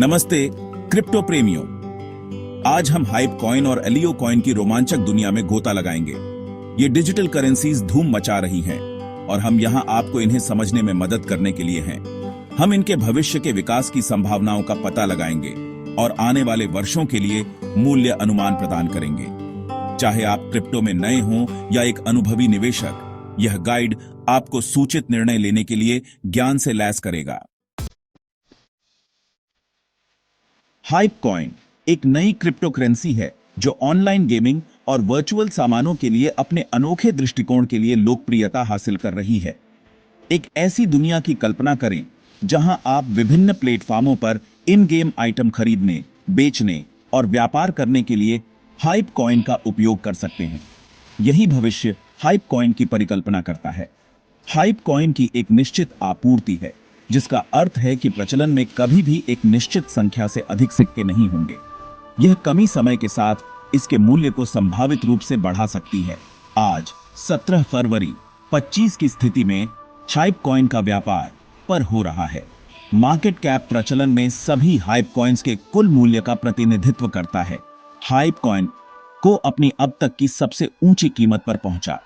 नमस्ते क्रिप्टो प्रेमियों। आज हम हाइप कॉइन और एलियो कॉइन की रोमांचक दुनिया में गोता लगाएंगे। ये डिजिटल करेंसीज धूम मचा रही हैं और हम यहाँ आपको इन्हें समझने में मदद करने के लिए हैं। हम इनके भविष्य के विकास की संभावनाओं का पता लगाएंगे और आने वाले वर्षों के लिए मूल्य अनुमान प्रदान करेंगे। चाहे आप क्रिप्टो में नए हों या एक अनुभवी निवेशक, यह गाइड आपको सूचित निर्णय लेने के लिए ज्ञान से लैस करेगा। हाइप कॉइन एक नई क्रिप्टो करेंसी है जो ऑनलाइन गेमिंग और वर्चुअल सामानों के लिए अपने अनोखे दृष्टिकोण के लिए लोकप्रियता हासिल कर रही है। एक ऐसी दुनिया की कल्पना करें जहां आप विभिन्न प्लेटफॉर्मों पर इन गेम आइटम खरीदने, बेचने और व्यापार करने के लिए हाइप कॉइन का उपयोग कर सकते हैं। यही भविष्य हाइप कॉइन की परिकल्पना करता है। हाइप कॉइन की एक निश्चित आपूर्ति है, जिसका अर्थ है कि प्रचलन में कभी भी एक निश्चित संख्या से अधिक सिक्के नहीं होंगे। यह कमी समय के साथ इसके मूल्य को संभावित रूप से बढ़ा सकती है। आज 17 फरवरी 25 की स्थिति में हाइप कॉइन का व्यापार पर हो रहा है। मार्केट कैप प्रचलन में सभी हाइप कॉइन्स के कुल मूल्य का प्रतिनिधित्व करता है। हाइप कॉइन को अपनी अब तक की सबसे ऊंची कीमत पर पहुंचा।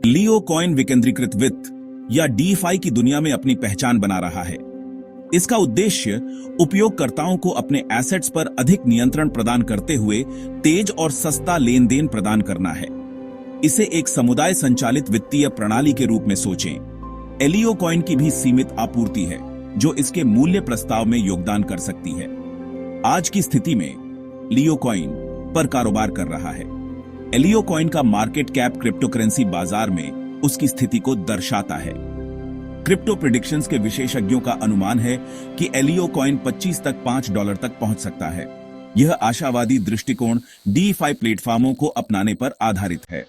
लियो कॉइन विकेंद्रीकृत वित्त या डीफाई की दुनिया में अपनी पहचान बना रहा है। इसका उद्देश्य उपयोगकर्ताओं को अपने एसेट्स पर अधिक नियंत्रण प्रदान करते हुए तेज और सस्ता लेन-देन प्रदान करना है। इसे एक समुदाय संचालित वित्तीय प्रणाली के रूप में सोचें। एलियो कॉइन की भी सीमित आपूर्ति है, जो इसके मूल्य प्रस्ताव में योगदान कर सकती है। आज की स्थिति में लियो कॉइन पर कारोबार कर रहा है। एलियो कॉइन का मार्केट कैप क्रिप्टो करेंसी बाजार में उसकी स्थिति को दर्शाता है। क्रिप्टो प्रेडिक्शंस के विशेषज्ञों का अनुमान है कि एलियो कॉइन 25 तक $5 तक पहुंच सकता है। यह आशावादी दृष्टिकोण डीफाई प्लेटफॉर्मों को अपनाने पर आधारित है।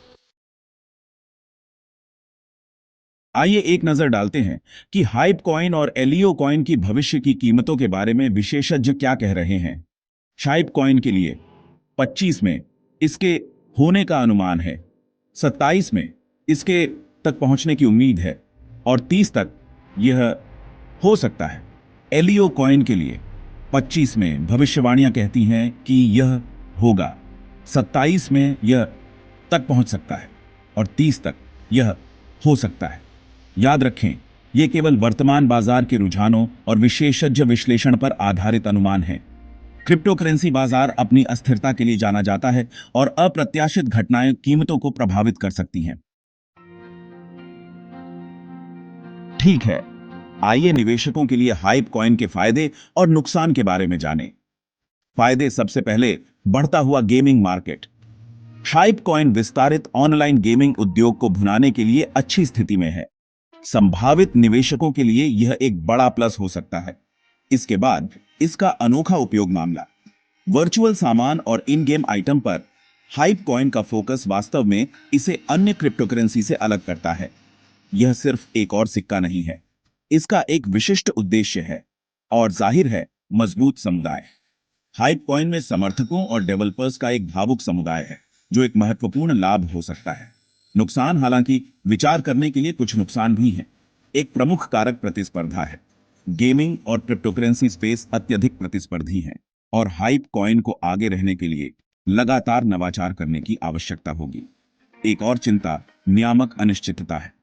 आइए एक नजर डालते हैं कि हाइप कॉइन और एलियो कॉइन की भविष्य की कीमतों के बारे में विशेषज्ञ क्या कह रहे हैं। हाइप कॉइन के लिए 25 में इसके होने का अनुमान है, 27 में इसके तक पहुंचने की उम्मीद है और 30 तक यह हो सकता है। एलियो कॉइन के लिए 25 में भविष्यवाणियां कहती हैं कि यह होगा, 27 में यह तक पहुंच सकता है और 30 तक यह हो सकता है। याद रखें, यह केवल वर्तमान बाजार के रुझानों और विशेषज्ञ विश्लेषण पर आधारित अनुमान है। क्रिप्टो करेंसी बाजार अपनी अस्थिरता के लिए जाना जाता है और अप्रत्याशित घटनाएं कीमतों को प्रभावित कर सकती हैं। ठीक है, आइए निवेशकों के लिए हाइप कॉइन के फायदे और नुकसान के बारे में जानें। फायदे। सबसे पहले, बढ़ता हुआ गेमिंग मार्केट। हाइप कॉइन विस्तारित ऑनलाइन गेमिंग उद्योग को भुनाने के लिए अच्छी स्थिति में है। संभावित निवेशकों के लिए यह एक बड़ा प्लस हो सकता है। इसके बाद इसका अनोखा उपयोग मामला। वर्चुअल सामान और इन गेम आइटम पर हाइप कॉइन का फोकस वास्तव में इसे अन्य क्रिप्टो करेंसी से अलग करता है। यह सिर्फ एक और सिक्का नहीं है, इसका एक विशिष्ट उद्देश्य है और जाहिर है मजबूत समुदाय। हाइप कॉइन में समर्थकों और डेवलपर्स का एक भावुक समुदाय है, जो एक महत्वपूर्ण लाभ हो सकता है। नुकसान। हालांकि विचार करने के लिए कुछ नुकसान भी हैं। एक प्रमुख कारक प्रतिस्पर्धा है। गेमिंग और क्रिप्टोकरेंसी स्पेस अत्यधिक प्रतिस्पर्धी हैं और हाइप कॉइन को आगे रहने के लिए लगातार नवाचार करने की आवश्यकता होगी। एक और चिंता नियामक अनिश्चितता है।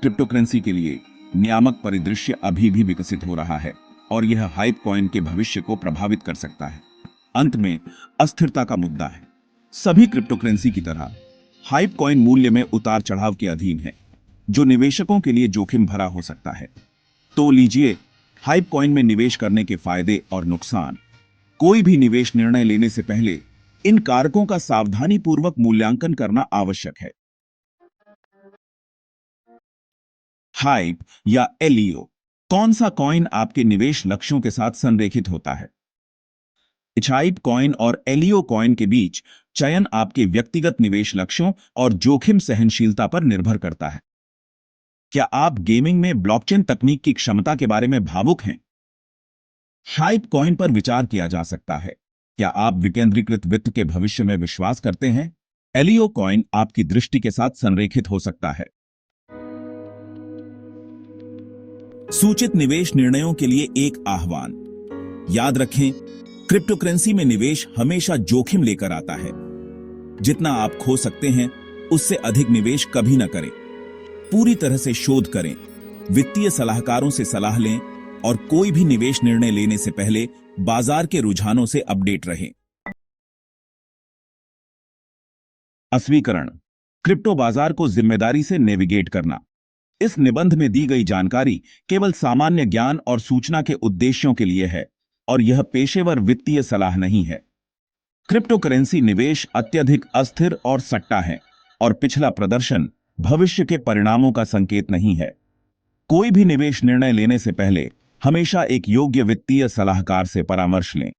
क्रिप्टोकरेंसी के लिए नियामक परिदृश्य अभी भी विकसित हो रहा है और यह हाइप कॉइन के भविष्य को प्रभावित कर सकता है। अंत में अस्थिरता का मुद्दा है। सभी क्रिप्टोकरेंसी की तरह हाइप कॉइन मूल्य में उतार चढ़ाव के अधीन है, जो निवेशकों के लिए जोखिम भरा हो सकता है। तो लीजिए हाइप कॉइन में निवेश करने के फायदे और नुकसान। कोई भी निवेश निर्णय लेने से पहले इन कारकों का सावधानीपूर्वक मूल्यांकन करना आवश्यक है। हाइप या एलियो, कौन सा कॉइन आपके निवेश लक्ष्यों के साथ संरेखित होता है? हाइप कॉइन और एलियो कॉइन के बीच चयन आपके व्यक्तिगत निवेश लक्ष्यों और जोखिम सहनशीलता पर निर्भर करता है। क्या आप गेमिंग में ब्लॉकचेन तकनीक की क्षमता के बारे में भावुक हैं? हाइप कॉइन पर विचार किया जा सकता है। क्या आप विकेंद्रीकृत वित्त के भविष्य में विश्वास करते हैं? एलियो कॉइन आपकी दृष्टि के साथ संरेखित हो सकता है। सूचित निवेश निर्णयों के लिए एक आह्वान। याद रखें, क्रिप्टोकरेंसी में निवेश हमेशा जोखिम लेकर आता है। जितना आप खो सकते हैं, उससे अधिक निवेश कभी न करें। पूरी तरह से शोध करें, वित्तीय सलाहकारों से सलाह लें और कोई भी निवेश निर्णय लेने से पहले बाजार के रुझानों से अपडेट रहें। अस्वीकरण, क्रिप्टो बाजार को जिम्मेदारी से नेविगेट करना। इस निबंध में दी गई जानकारी केवल सामान्य ज्ञान और सूचना के उद्देश्यों के लिए है और यह पेशेवर वित्तीय सलाह नहीं है। क्रिप्टो करेंसी निवेश अत्यधिक अस्थिर और सट्टा है और पिछला प्रदर्शन भविष्य के परिणामों का संकेत नहीं है। कोई भी निवेश निर्णय लेने से पहले हमेशा एक योग्य वित्तीय सलाहकार से परामर्श लें।